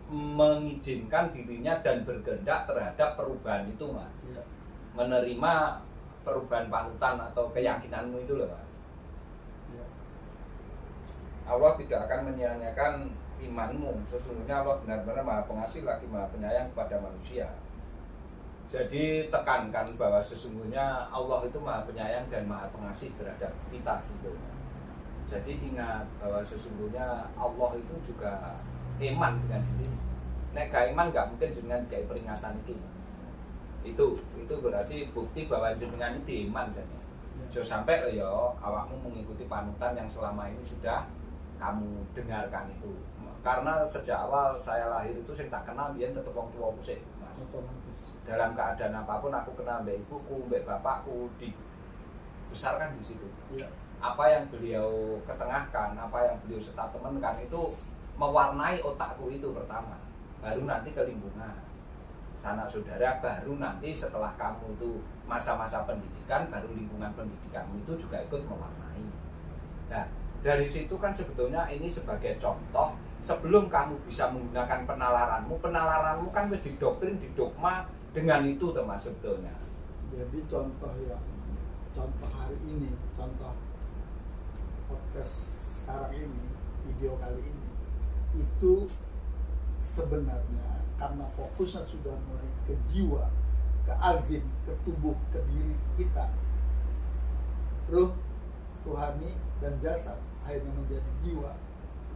mengizinkan dirinya dan berkehendak terhadap perubahan itu, Mas. Menerima perubahan panutan atau keyakinanmu itu loh, Mas. Allah tidak akan menyia-nyiakan imanmu. Sesungguhnya Allah benar-benar Maha Pengasih lagi Maha Penyayang kepada manusia. Jadi tekankan bahwa sesungguhnya Allah itu Maha Penyayang dan Maha Pengasih terhadap kita sebetulnya. Jadi ingat bahwa sesungguhnya Allah itu juga iman dengan diri. Nek gak iman gak mungkin jenengan kayak peringatan itu. Itu berarti bukti bahwa jenengan itu iman saja. Jangan sampai loh ya awakmu mengikuti panutan yang selama ini sudah kamu dengarkan itu. Karena sejak awal saya lahir itu saya tak kenal dia tetap wong tuaku sih, Mas. Dalam keadaan apapun aku kenal mbak ibuku, mbak bapakku, dibesarkan di situ. Ya. Apa yang beliau ketengahkan, apa yang beliau statementkan itu mewarnai otakku itu pertama. Baru nanti ke lingkungan, sanak saudara, baru nanti setelah kamu itu masa-masa pendidikan, baru lingkungan pendidikanmu itu juga ikut mewarnai. Nah, dari situ kan sebetulnya ini sebagai contoh sebelum kamu bisa menggunakan penalaranmu kan harus didoktrin, didogma dengan itu termasuk sebetulnya. Jadi contoh hari ini, contoh podcast sekarang ini, video kali ini, itu sebenarnya karena fokusnya sudah mulai ke jiwa, ke azim, ke tubuh, ke diri kita, ruh, rohani dan jasad akhirnya menjadi jiwa,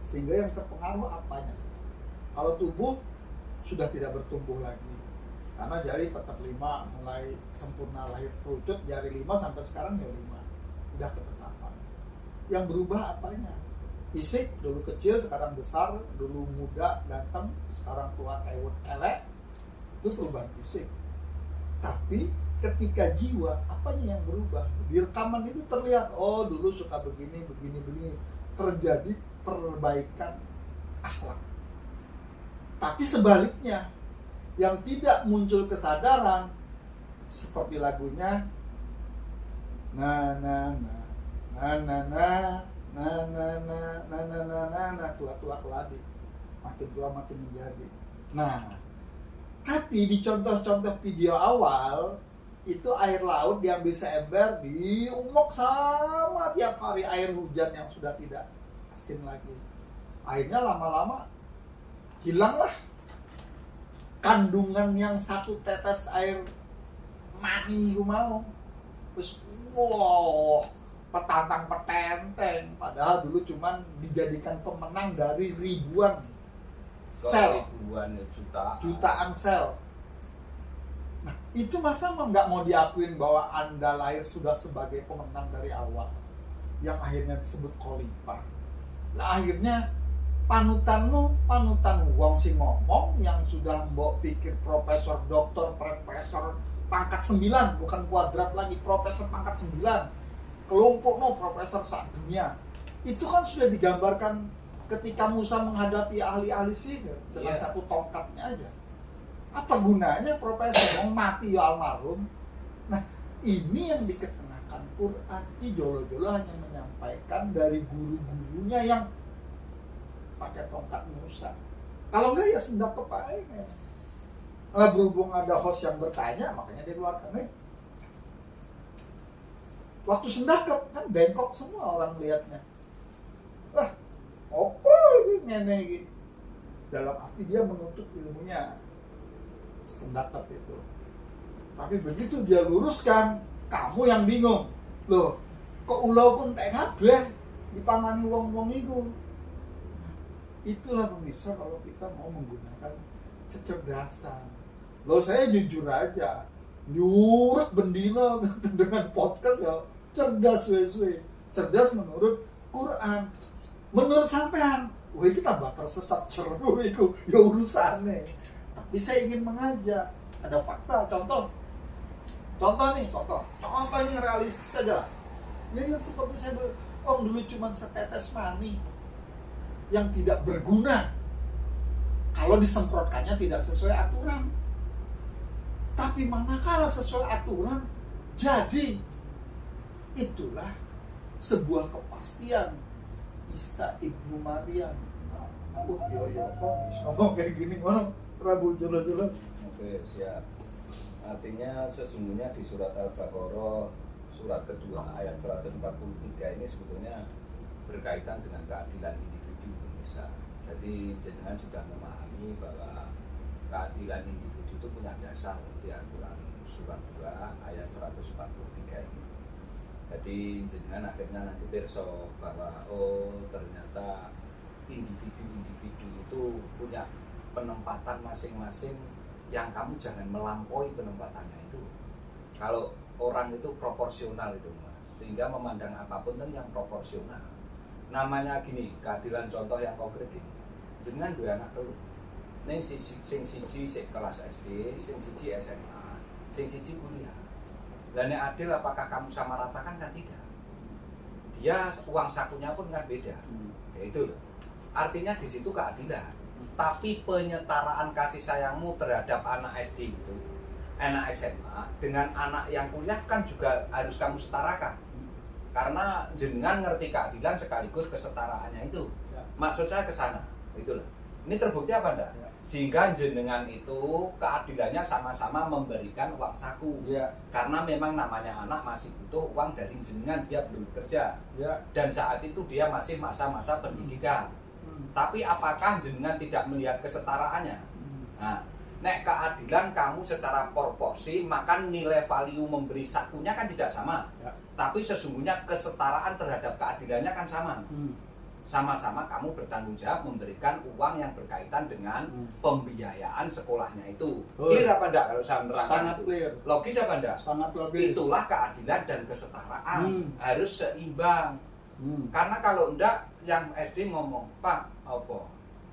sehingga yang terpengaruh apanya sih? Kalau tubuh sudah tidak bertumbuh lagi karena jari tetap 5, mulai sempurna lahir kerucut jari 5 sampai sekarang ya 5, udah ketetapan. Yang berubah apanya? Fisik dulu kecil sekarang besar, dulu muda ganteng sekarang tua kayak elek, itu perubahan fisik. Tapi ketika jiwa, apanya yang berubah? Di rekaman itu terlihat, oh dulu suka begini. Terjadi perbaikan akhlak. Tapi sebaliknya, yang tidak muncul kesadaran, seperti lagunya tua-tua keladi, makin tua makin menjadi. Nah, tapi di contoh-contoh video awal itu air laut diambil seember, diumok sama tiap hari air hujan yang sudah tidak asin lagi. Akhirnya lama-lama hilanglah kandungan yang satu tetes air mani gue mau. Terus wow, petantang petenteng, padahal dulu cuman dijadikan pemenang dari ribuan sel, jutaan sel. Nah, itu masa nggak mau diakuin bahwa Anda lahir sudah sebagai pemenang dari awal, yang akhirnya disebut khalifah. Nah, akhirnya panutan wong sing ngomong yang sudah mbok pikir profesor, doktor, profesor pangkat 9, bukan kuadrat lagi, profesor pangkat 9, kelompok profesor sak dunia. Itu kan sudah digambarkan ketika Musa menghadapi ahli-ahli sihir dengan satu tongkatnya aja. Apa gunanya profesor? Wong mati ya almarhum. Nah, ini yang dikenakan Quran. Jolo-jolo hanya menyampaikan dari guru-gurunya yang pakai tongkat Musa. Kalau enggak ya sendap kepaingnya. Nah, berhubung ada host yang bertanya, makanya dia keluarkan nih. Waktu sendakep kan bengkok semua orang lihatnya. Lah, apa ini nenek? Dalam arti dia menuntut ilmunya. Sendakep itu. Tapi begitu dia luruskan, kamu yang bingung. Loh, kok ulau pun tak kabeh dipangani wong-wong itu. Itulah pemirsa kalau kita mau menggunakan kecerdasan. Loh, saya jujur aja, nyuruh bendino dengan podcast ya, cerdas suwe-suwe. Cerdas menurut Quran. Menurut sampean, wah kita bakal sesat ceru itu, ya urusannya. Tapi saya ingin mengajak, ada fakta, contoh ini realistis saja lah. Ya yang seperti saya bilang, dulu cuma setetes mani yang tidak berguna kalau disemprotkannya tidak sesuai aturan. Tapi manakala sesuai aturan, jadi itulah sebuah kepastian. Isa ibnu Maryam. Ngomong kayak gini, mana Prabu jolo-jolo. Oke, siap. Artinya sesungguhnya di surat Al-Baqarah surat kedua ayat 143 ini sebetulnya berkaitan dengan keadilan individu, pemirsa. Jadi jenengan sudah memahami bahwa keadilan individu itu punya dasar di Al-Quran surat 2 ayat 143 ini. Jadi jenengan akhirnya nanti perso bahwa ternyata individu-individu itu punya penempatan masing-masing yang kamu jangan melampaui penempatannya itu. Kalau orang itu proporsional itu Mas, sehingga memandang apapun itu yang proporsional. Namanya gini, keadilan contoh yang konkret gini. Jenengan dua anak telu. Ning sing siji kelas SD, sing siji SMA, sing siji kuliah. Lah nek adil apakah kamu sama ratakan? Kan tidak. Dia uang sakunya pun kan beda. Ya itu loh. Artinya di situ keadilan. Tapi penyetaraan kasih sayangmu terhadap anak SD itu, anak SMA dengan anak yang kuliah kan juga harus kamu setarakan. Karena jenengan ngerti keadilan sekaligus kesetaraannya itu. Maksud saya ke sana. Itu loh. Ini terbukti apa enggak? Sehingga jenengan itu keadilannya sama-sama memberikan uang saku. Karena memang namanya anak masih butuh uang dari jenengan, dia belum bekerja. Dan saat itu dia masih masa-masa pendidikan. Tapi apakah jenengan tidak melihat kesetaraannya? Nah, nek keadilan kamu secara proporsi, maka nilai value memberi sakunya kan tidak sama. Tapi sesungguhnya kesetaraan terhadap keadilannya kan sama. Sama-sama kamu bertanggung jawab memberikan uang yang berkaitan dengan pembiayaan sekolahnya itu. Clear apa enggak kalau saya menerangkan? Sangat itu? clear. Logis apa enggak? Sangat logis. Itulah keadilan dan kesetaraan. Harus seimbang. Karena kalau enggak, yang SD ngomong, Pak, apa?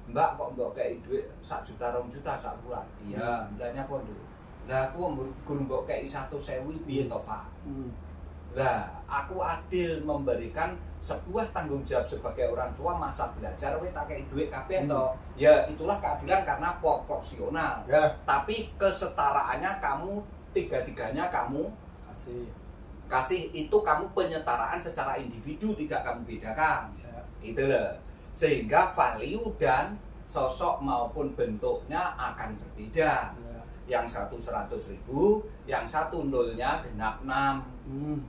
Mbak kok mbak kayak duit 1 juta 2 juta sak bulan? Iya, belanja pondok. Lah aku guru mbok kei 100.000 piye to, Pak? Lah, aku adil memberikan sebuah tanggung jawab sebagai orang tua masa belajar kowe tak kei duit kabeh to. Ya itulah keadilan karena proporsional. Ya, Tapi kesetaraannya kamu tiga-tiganya kamu kasih itu kamu penyetaraan secara individu tidak kamu bedakan. ya. Itu loh. Sehingga value dan sosok maupun bentuknya akan berbeda. Ya. Yang satu 100.000, yang satu nolnya genap 6.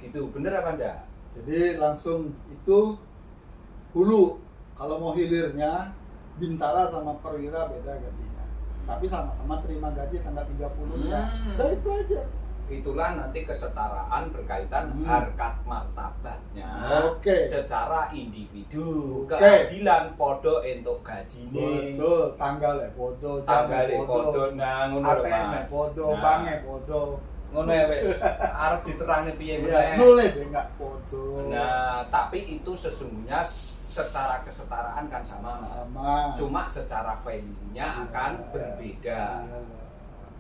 Gitu, bener apa enggak? Jadi langsung itu hulu. Kalau mau hilirnya Bintara sama Perwira beda gajinya. Tapi sama-sama terima gaji tanggal 30-nya. Nah itu aja. Itulah nanti kesetaraan berkaitan harkat martabatnya Oke. secara individu. Oke. Keadilan podo entuk gajine. Betul, tanggalnya podo, Tanggale jamnya podo nah ngono lho, ATM-nya Mas. podo, Nah, banknya podo. ngono ya wis. Arep diterangke piye Iya, meneh. nulis deh nggak podo. Nah, tapi itu sesungguhnya secara kesetaraan kan sama, Mas. Sama. Cuma secara value-nya akan berbeda. Iya.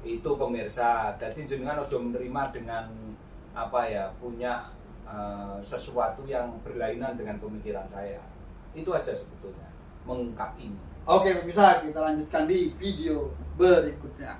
Itu pemirsa, jadi jenengan ojo menerima dengan apa ya, punya sesuatu yang berlainan dengan pemikiran saya. Itu aja sebetulnya mengungkap ini. Oke, pemirsa, kita lanjutkan di video berikutnya.